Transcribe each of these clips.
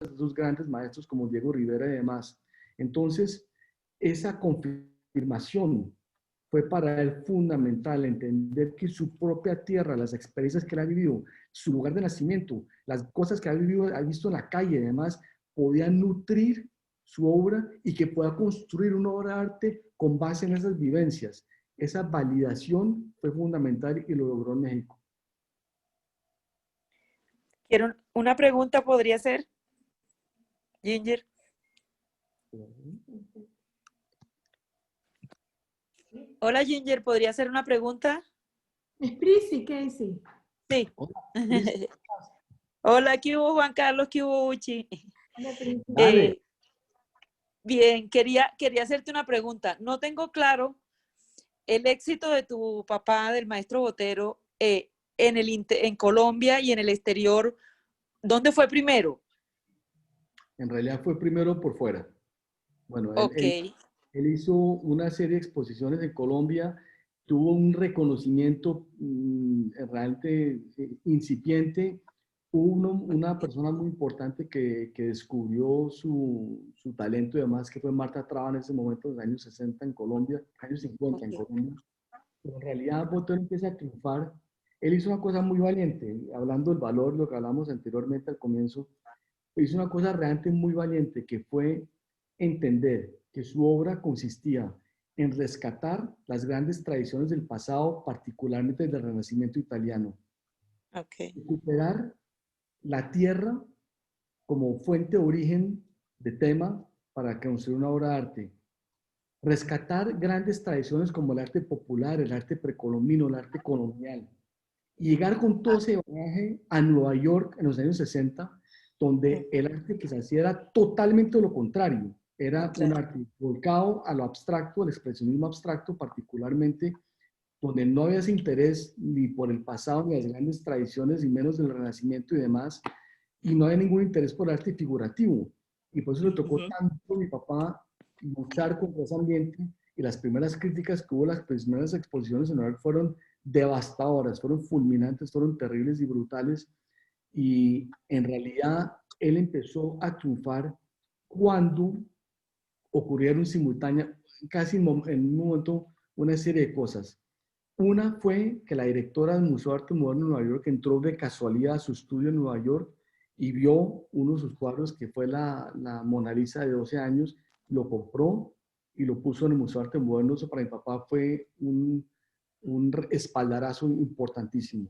esos grandes maestros como Diego Rivera y demás. Entonces, esa confirmación fue para él fundamental, entender que su propia tierra, las experiencias que él ha vivido, su lugar de nacimiento, las cosas que ha vivido, ha visto en la calle y demás, podían nutrir su obra y que pueda construir una obra de arte con base en esas vivencias. Esa validación fue fundamental y lo logró en México. Quiero una pregunta, podría ser, Ginger. Hola, Ginger, ¿podría hacer una pregunta? Es Prisi, Casey. Sí. Hola, ¿qué hubo, Juan Carlos? ¿Qué hubo, Uchi? Dale. Bien, quería hacerte una pregunta. No tengo claro el éxito de tu papá, del maestro Botero, en Colombia y en el exterior. ¿Dónde fue primero? En realidad fue primero por fuera. Bueno, Ok. él hizo una serie de exposiciones en Colombia, tuvo un reconocimiento realmente incipiente. Hubo una persona muy importante que descubrió su talento y demás, que fue Marta Traba en ese momento, en los años 60 en Colombia, años 50 en Colombia. Pero en realidad Botero empieza a triunfar. Él hizo una cosa muy valiente, hablando del valor, lo que hablamos anteriormente al comienzo, hizo una cosa realmente muy valiente, que fue entender que su obra consistía en rescatar las grandes tradiciones del pasado, particularmente del Renacimiento italiano. Okay. Recuperar la tierra como fuente de origen de tema para construir una obra de arte. Rescatar grandes tradiciones como el arte popular, el arte precolombino, el arte colonial. Y llegar con todo ese viaje a Nueva York en los años 60, donde el arte que se hacía era totalmente lo contrario. Era un arte volcado a lo abstracto, al expresionismo abstracto particularmente, donde no había ese interés ni por el pasado, ni las grandes tradiciones, y menos del Renacimiento y demás, y no había ningún interés por el arte figurativo. Y por eso le tocó tanto a mi papá luchar contra ese ambiente, y las primeras críticas que hubo, las primeras exposiciones en Nueva York fueron devastadoras, fueron fulminantes, fueron terribles y brutales, y en realidad él empezó a triunfar cuando ocurrieron simultáneas, casi en un momento, una serie de cosas. Una fue que la directora del Museo de Arte Moderno de Nueva York entró de casualidad a su estudio en Nueva York y vio uno de sus cuadros, que fue la Mona Lisa de 12 años, lo compró y lo puso en el Museo de Arte Moderno. Eso para mi papá fue un espaldarazo importantísimo.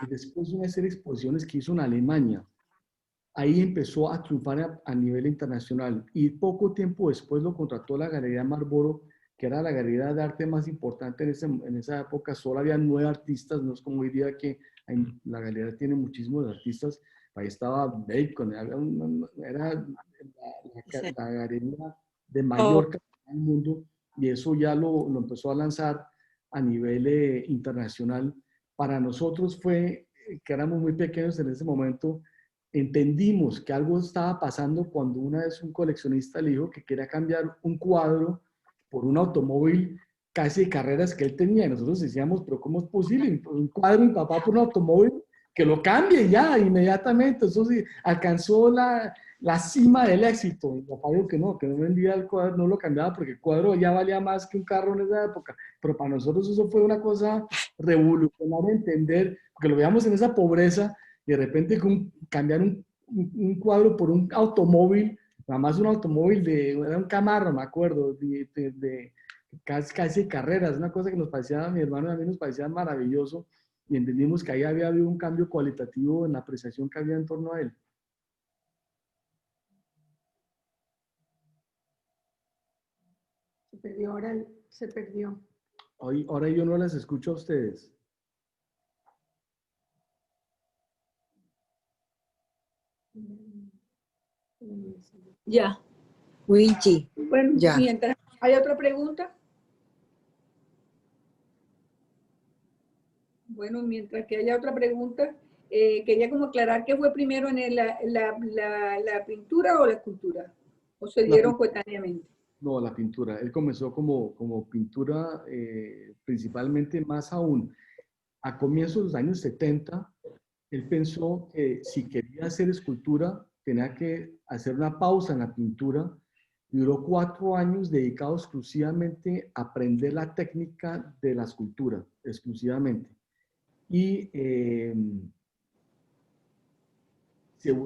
Y después de una serie de exposiciones que hizo en Alemania, ahí empezó a triunfar a nivel internacional, y poco tiempo después lo contrató la Galería Marlboro, que era la galería de arte más importante en esa época. Solo había 9 artistas, no es como hoy día que la galería tiene muchísimos artistas. Ahí estaba Bacon, era la galería de mayor calidad del mundo, y eso ya lo empezó a lanzar a nivel internacional. Para nosotros fue, que éramos muy pequeños en ese momento, entendimos que algo estaba pasando cuando una vez un coleccionista le dijo que quería cambiar un cuadro por un automóvil casi de carreras que él tenía. Y nosotros decíamos, pero ¿cómo es posible? Un cuadro de mi papá por un automóvil, que lo cambie ya, inmediatamente. Eso sí, alcanzó la cima del éxito. Mi papá dijo que no vendía el cuadro, no lo cambiaba, porque el cuadro ya valía más que un carro en esa época. Pero para nosotros eso fue una cosa revolucionaria, entender, porque lo veíamos en esa pobreza, y de repente cambiar un cuadro por un automóvil, nada más un automóvil era un Camaro, me acuerdo, de casi carreras, una cosa que nos parecía, a mi hermano y a mí nos parecía maravilloso, y entendimos que ahí había habido un cambio cualitativo en la apreciación que había en torno a él. Se perdió, ahora se perdió. Ahora yo no las escucho a ustedes. Ya. Winchi. Bueno, Ya. mientras hay otra pregunta. Bueno, mientras que haya otra pregunta, quería como aclarar qué fue primero en la pintura o la escultura, o se dieron coetáneamente. No, la pintura. Él comenzó como pintura, principalmente, más aún. A comienzos de los años 70, él pensó que si quería hacer escultura, tenía que hacer una pausa en la pintura. Duró 4 años dedicado exclusivamente a aprender la técnica de la escultura, exclusivamente. Y se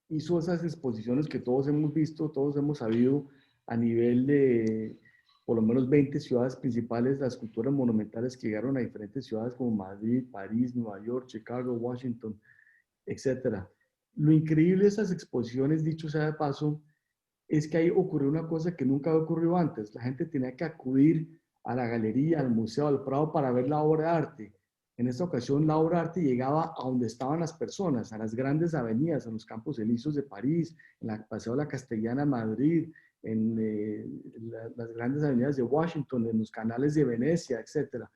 hizo esas exposiciones que todos hemos visto, todos hemos sabido a nivel de por lo menos 20 ciudades principales, las esculturas monumentales que llegaron a diferentes ciudades como Madrid, París, Nueva York, Chicago, Washington, etcétera. Lo increíble de esas exposiciones, dicho sea de paso, es que ahí ocurrió una cosa que nunca había ocurrido antes. La gente tenía que acudir a la galería, al Museo del Prado para ver la obra de arte. En esta ocasión, la obra de arte llegaba a donde estaban las personas, a las grandes avenidas, a los Campos Elíseos de París, en la Paseo de la Castellana de Madrid, en las grandes avenidas de Washington, en los canales de Venecia, etcétera.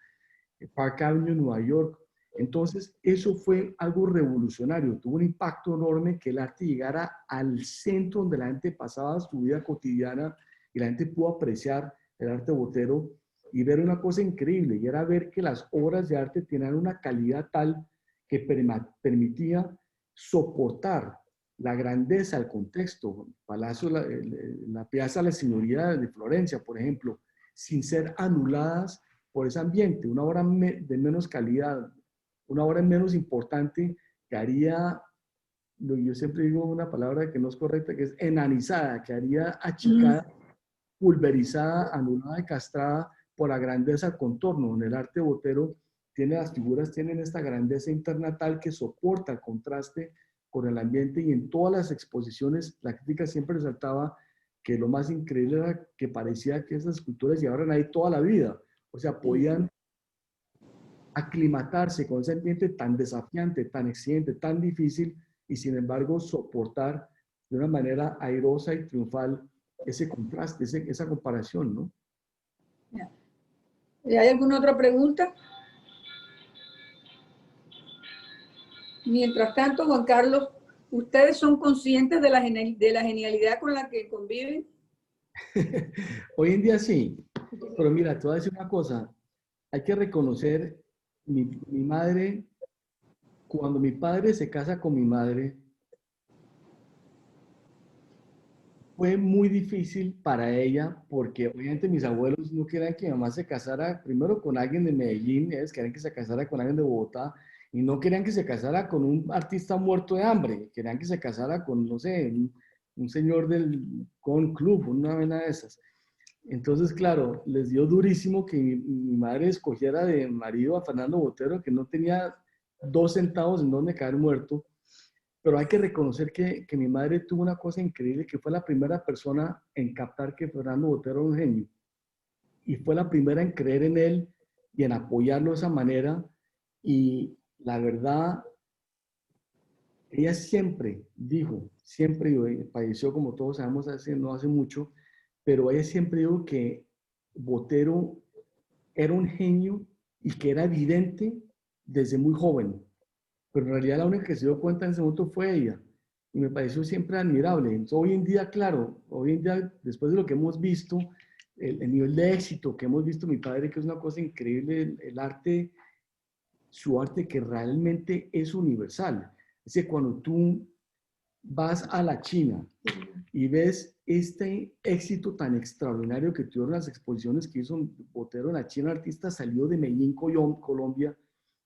Park Avenue, Nueva York. Entonces, eso fue algo revolucionario, tuvo un impacto enorme que el arte llegara al centro donde la gente pasaba su vida cotidiana y la gente pudo apreciar el arte botero y ver una cosa increíble, y era ver que las obras de arte tenían una calidad tal que permitía soportar la grandeza, el contexto. Palacio, la Piazza de la Signoria de Florencia, por ejemplo, sin ser anuladas por ese ambiente. Una obra de menos calidad, una obra menos importante que haría, yo siempre digo una palabra que no es correcta, que es enanizada, que haría achicada, pulverizada, anulada y castrada por la grandeza del contorno. En el arte botero tiene las figuras, tienen esta grandeza interna tal que soporta el contraste con el ambiente, y en todas las exposiciones la crítica siempre resaltaba que lo más increíble era que parecía que esas esculturas llevaran ahí toda la vida. O sea, podían aclimatarse con ese ambiente tan desafiante, tan exigente, tan difícil, y sin embargo soportar de una manera airosa y triunfal ese contraste, esa comparación, ¿no? ¿Hay alguna otra pregunta? Mientras tanto, Juan Carlos, ¿ustedes son conscientes de la genialidad con la que conviven? Hoy en día sí, pero mira, te voy a decir una cosa, hay que reconocer, mi madre, cuando mi padre se casa con mi madre, fue muy difícil para ella porque obviamente mis abuelos no querían que mi mamá se casara primero con alguien de Medellín, ellos querían que se casara con alguien de Bogotá, y no querían que se casara con un artista muerto de hambre, querían que se casara con, no sé, un señor del con club, una vena de esas. Entonces, claro, les dio durísimo que mi madre escogiera de marido a Fernando Botero, que no tenía 2 centavos en donde caer muerto. Pero hay que reconocer que mi madre tuvo una cosa increíble, que fue la primera persona en captar que Fernando Botero era un genio. Y fue la primera en creer en él y en apoyarlo de esa manera. Y la verdad, ella siempre dijo, siempre falleció como todos sabemos no hace mucho, pero ella siempre dijo que Botero era un genio y que era evidente desde muy joven. Pero en realidad la única que se dio cuenta en ese momento fue ella. Y me pareció siempre admirable. Entonces, hoy en día, claro, hoy en día, después de lo que hemos visto, el nivel de éxito que hemos visto mi padre, que es una cosa increíble, el arte, su arte que realmente es universal. Es que cuando tú vas a la China y ves este éxito tan extraordinario que tuvieron las exposiciones que hizo Botero en la China, el artista salió de Medellín, Colombia,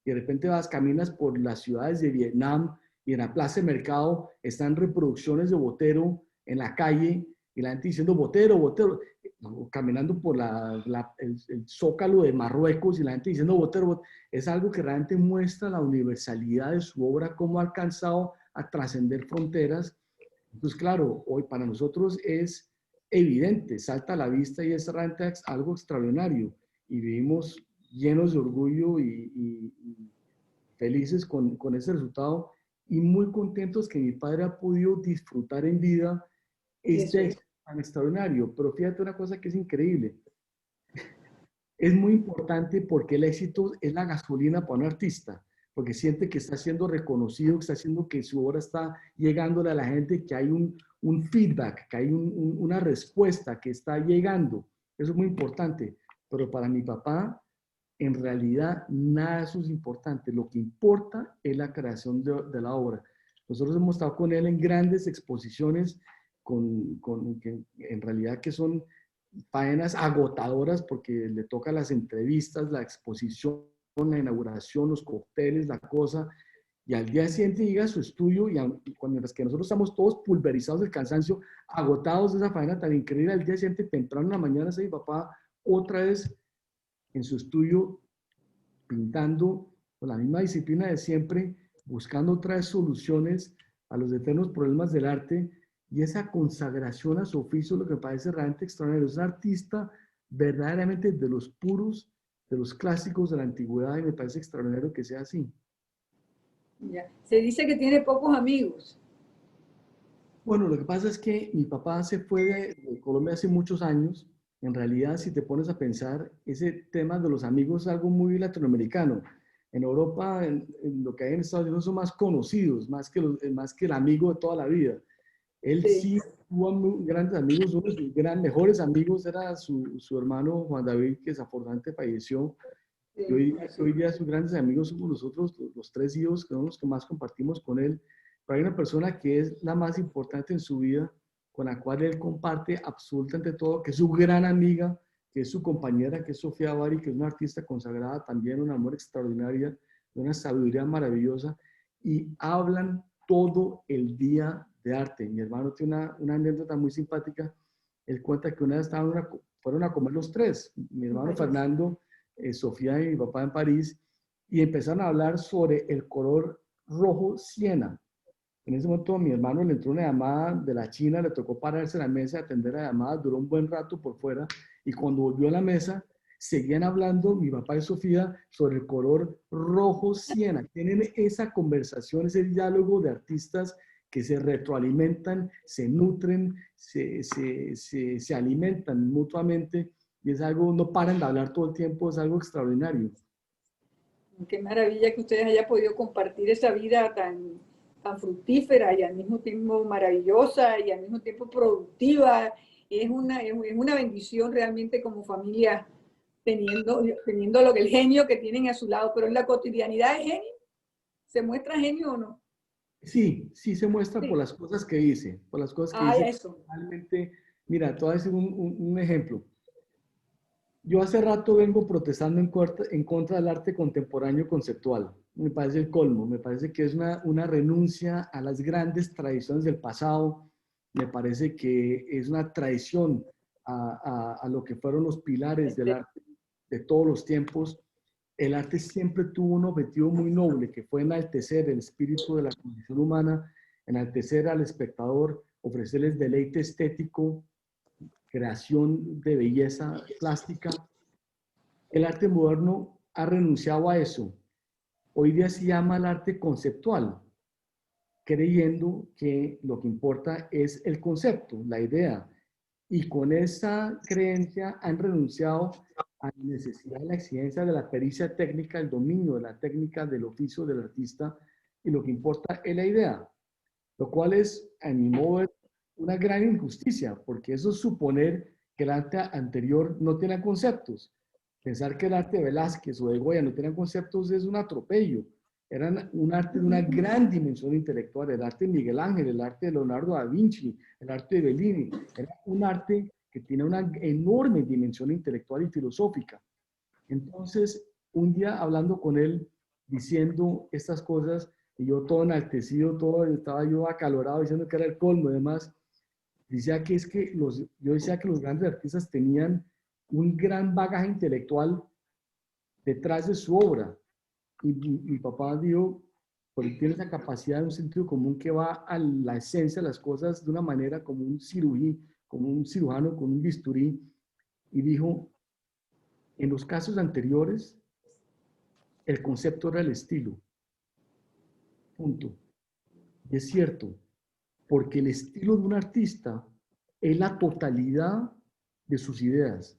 y de repente vas, caminas por las ciudades de Vietnam y en la plaza de mercado están reproducciones de Botero en la calle y la gente diciendo Botero, Botero, caminando por el zócalo de Marruecos y la gente diciendo Botero, Botero. Es algo que realmente muestra la universalidad de su obra, cómo ha alcanzado a trascender fronteras. Entonces, claro, hoy para nosotros es evidente, salta a la vista y es realmente algo extraordinario, y vivimos llenos de orgullo y felices con ese resultado, y muy contentos que mi padre ha podido disfrutar en vida este éxito tan extraordinario. Pero fíjate una cosa que es increíble, es muy importante porque el éxito es la gasolina para un artista, porque siente que está siendo reconocido, que está haciendo que su obra está llegándole a la gente, que hay un feedback, que hay una respuesta que está llegando. Eso es muy importante. Pero para mi papá, en realidad, nada de eso es importante. Lo que importa es la creación de la obra. Nosotros hemos estado con él en grandes exposiciones, que en realidad que son faenas agotadoras porque le toca las entrevistas, la exposición, la inauguración, los cócteles, la cosa, y al día siguiente llega a su estudio y cuando que nosotros estamos todos pulverizados del cansancio, agotados de esa faena tan increíble, al día siguiente temprano en la mañana está mi papá otra vez en su estudio pintando con la misma disciplina de siempre, buscando otra vez soluciones a los eternos problemas del arte y esa consagración a su oficio, lo que me parece realmente extraordinario. Es un artista verdaderamente de los puros, de los clásicos de la antigüedad y me parece extraordinario que sea así. Ya. Se dice que tiene pocos amigos. Bueno, lo que pasa es que mi papá se fue de Colombia hace muchos años. En realidad, si te pones a pensar, ese tema de los amigos es algo muy latinoamericano. En Europa, en lo que hay en Estados Unidos son más conocidos, más que el amigo de toda la vida. Él Sí. sí tuvo grandes amigos, uno de sus mejores amigos era su hermano Juan David, que desafortunadamente falleció. Y hoy día sus grandes amigos somos nosotros, los tres hijos, que son los que más compartimos con él. Pero hay una persona que es la más importante en su vida, con la cual él comparte absolutamente todo, que es su gran amiga, que es su compañera, que es Sofía Bari, que es una artista consagrada también, una mujer extraordinaria, de una sabiduría maravillosa, y hablan todo el día de arte. Mi hermano tiene una anécdota muy simpática. Él cuenta que una vez fueron a comer los tres, mi hermano Fernando, Sofía y mi papá en París, y empezaron a hablar sobre el color rojo siena. En ese momento mi hermano le entró una llamada de la China, le tocó pararse en la mesa, atender la llamada, duró un buen rato por fuera, y cuando volvió a la mesa, seguían hablando mi papá y Sofía sobre el color rojo siena. Tienen esa conversación, ese diálogo de artistas que se retroalimentan, se nutren, se alimentan mutuamente, y es algo, no paran de hablar todo el tiempo, es algo extraordinario. Qué maravilla que ustedes hayan podido compartir esa vida tan fructífera y al mismo tiempo maravillosa y al mismo tiempo productiva. Es una bendición realmente como familia teniendo lo que el genio que tienen a su lado, pero en la cotidianidad es genio. ¿Se muestra genio o no? Sí, sí se muestra Sí. por las cosas que dice, por las cosas que Ah, dice. eso. Realmente, mira, te voy a decir un ejemplo. Yo hace rato vengo protestando en contra del arte contemporáneo conceptual. Me parece el colmo, me parece que es una renuncia a las grandes tradiciones del pasado, me parece que es una traición a lo que fueron los pilares del arte de todos los tiempos. El arte siempre tuvo un objetivo muy noble, que fue enaltecer el espíritu de la condición humana, enaltecer al espectador, ofrecerles deleite estético, creación de belleza plástica. El arte moderno ha renunciado a eso. Hoy día se llama el arte conceptual, creyendo que lo que importa es el concepto, la idea. Y con esa creencia han renunciado a la necesidad de la exigencia de la pericia técnica, el dominio de la técnica del oficio del artista, y lo que importa es la idea, lo cual es, a mi modo de ver, una gran injusticia, porque eso es suponer que el arte anterior no tenía conceptos. Pensar que el arte de Velázquez o de Goya no tenían conceptos es un atropello. Eran un arte de una gran dimensión intelectual, el arte de Miguel Ángel, el arte de Leonardo da Vinci, el arte de Bellini. Era un arte que tiene una enorme dimensión intelectual y filosófica. Entonces, un día hablando con él, diciendo estas cosas, y yo todo enaltecido, estaba yo acalorado diciendo que era el colmo, además, decía que yo decía que los grandes artistas tenían un gran bagaje intelectual detrás de su obra. Y mi papá dijo, porque tiene esa capacidad de un sentido común que va a la esencia de las cosas de una manera como como un cirujano con un bisturí, y dijo, en los casos anteriores, el concepto era el estilo. Punto. Y es cierto, porque el estilo de un artista es la totalidad de sus ideas.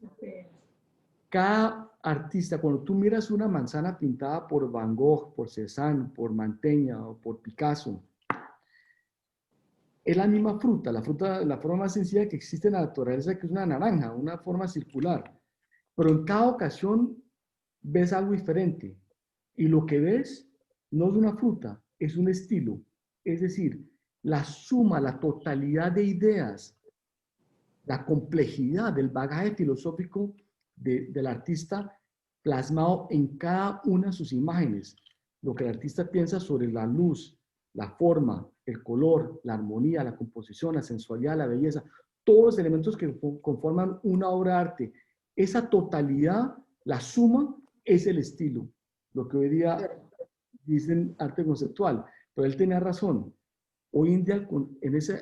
Cada artista, cuando tú miras una manzana pintada por Van Gogh, por Cézanne, por Mantegna o por Picasso, es la misma fruta, la forma más sencilla que existe en la naturaleza, que es una naranja, una forma circular. Pero en cada ocasión ves algo diferente. Y lo que ves no es una fruta, es un estilo. Es decir, la suma, la totalidad de ideas, la complejidad del bagaje filosófico del artista plasmado en cada una de sus imágenes. Lo que el artista piensa sobre la luz, la forma, el color, la armonía, la composición, la sensualidad, la belleza, todos los elementos que conforman una obra de arte. Esa totalidad, la suma, es el estilo. Lo que hoy día dicen arte conceptual. Pero él tenía razón. Hoy en día,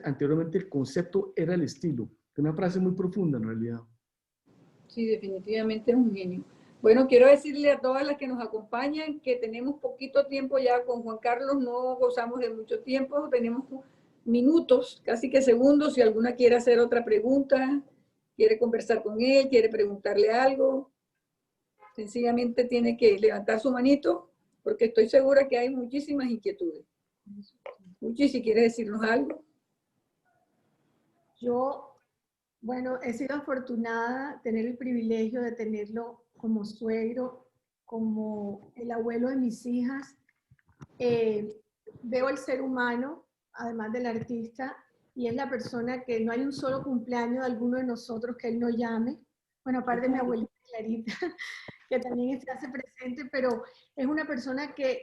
anteriormente el concepto era el estilo. Es una frase muy profunda en realidad. Sí, definitivamente es un genio. Bueno, quiero decirle a todas las que nos acompañan que tenemos poquito tiempo ya con Juan Carlos, no gozamos de mucho tiempo, tenemos minutos, casi que segundos, si alguna quiere hacer otra pregunta, quiere conversar con él, quiere preguntarle algo, sencillamente tiene que levantar su manito, porque estoy segura que hay muchísimas inquietudes. Muchi, si quiere decirnos algo. Yo, bueno, he sido afortunada tener el privilegio de tenerlo como suegro, como el abuelo de mis hijas. Veo el ser humano, además del artista, y es la persona que no hay un solo cumpleaños de alguno de nosotros que él no llame. Bueno, aparte de mi abuelita Clarita, que también se hace presente, pero es una persona que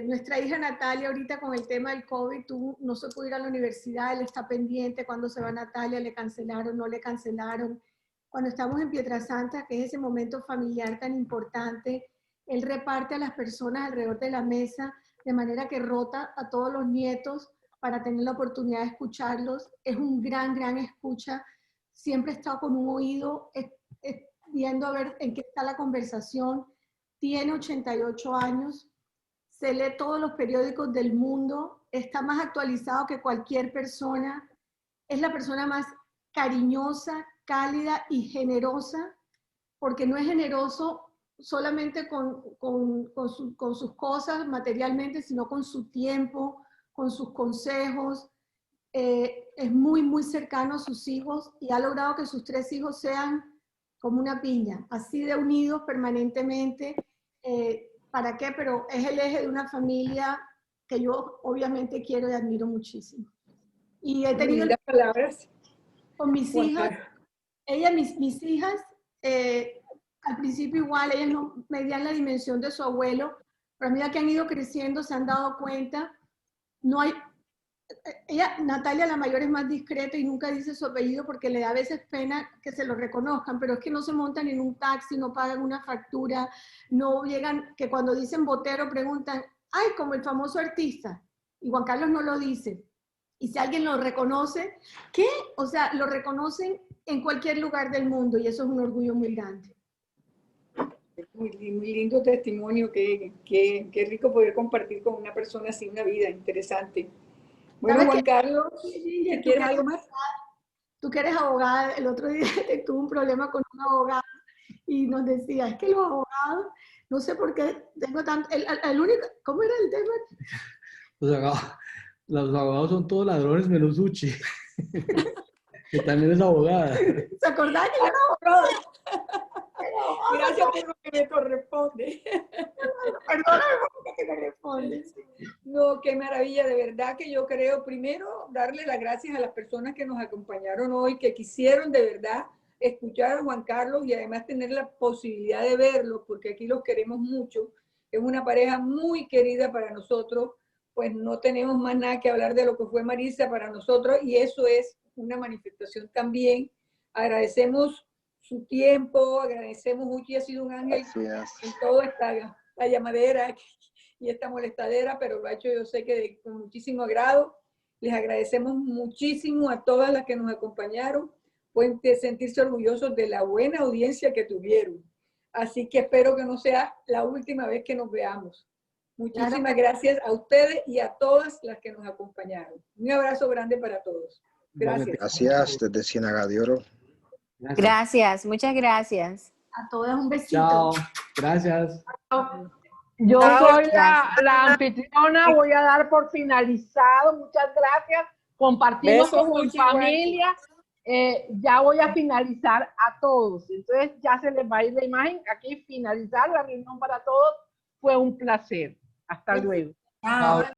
nuestra hija Natalia ahorita con el tema del COVID no se pudo ir a la universidad, él está pendiente cuando se va Natalia, le cancelaron, no le cancelaron. Cuando estamos en Pietrasanta, que es ese momento familiar tan importante, él reparte a las personas alrededor de la mesa, de manera que rota a todos los nietos para tener la oportunidad de escucharlos. Es un gran escucha, siempre está con un oído viendo a ver en qué está la conversación. Tiene 88 años, se lee todos los periódicos del mundo, está más actualizado que cualquier persona, es la persona más cariñosa, cálida y generosa, porque no es generoso solamente con sus cosas materialmente, sino con su tiempo, con sus consejos. Es muy cercano a sus hijos y ha logrado que sus 3 hijos sean como una piña, así de unidos permanentemente. ¿Para qué? Pero es el eje de una familia que yo obviamente quiero y admiro muchísimo. Y he tenido palabras con mis hijas, mis hijas, al principio igual, ellas no medían la dimensión de su abuelo, pero a medida que han ido creciendo se han dado cuenta, no hay, Natalia la mayor es más discreta y nunca dice su apellido porque le da a veces pena que se lo reconozcan, pero es que no se montan en un taxi, no pagan una factura, no llegan, que cuando dicen Botero preguntan, ay, como el famoso artista, y Juan Carlos no lo dice. Y si alguien lo reconoce, ¿qué? O sea, lo reconocen en cualquier lugar del mundo y eso es un orgullo muy grande. Muy lindo testimonio, qué rico poder compartir con una persona así una vida interesante. Bueno, Juan Carlos, ¿quieres algo más? Tú que eres abogada, el otro día tuve un problema con un abogado y nos decía, es que los abogados, no sé por qué tengo tanto, el único, ¿cómo era el tema? Los abogados son todos ladrones menos Uchi, que también es abogada. ¿Se acordaba que era abogada? Gracias por lo que me corresponde. Perdóname por lo que me corresponde. No, qué maravilla, de verdad que yo creo, primero, darle las gracias a las personas que nos acompañaron hoy, que quisieron de verdad escuchar a Juan Carlos y además tener la posibilidad de verlo, porque aquí los queremos mucho. Es una pareja muy querida para nosotros, pues no tenemos más nada que hablar de lo que fue Marisa para nosotros y eso es una manifestación también. Agradecemos su tiempo, agradecemos mucho y ha sido un ángel en toda la llamadera y esta molestadera, pero lo ha hecho yo sé que con muchísimo agrado. Les agradecemos muchísimo a todas las que nos acompañaron, pueden sentirse orgullosos de la buena audiencia que tuvieron. Así que espero que no sea la última vez que nos veamos. Muchísimas gracias a ustedes y a todas las que nos acompañaron. Un abrazo grande para todos. Gracias. Gracias desde Ciénaga de Oro. Gracias, muchas gracias. A todas un besito. Chao, gracias. Yo soy la anfitriona, voy a dar por finalizado, muchas gracias, compartimos con mi familia, ya voy a finalizar a todos, entonces ya se les va a ir la imagen, aquí finalizar la reunión para todos, fue un placer, hasta luego. Chao.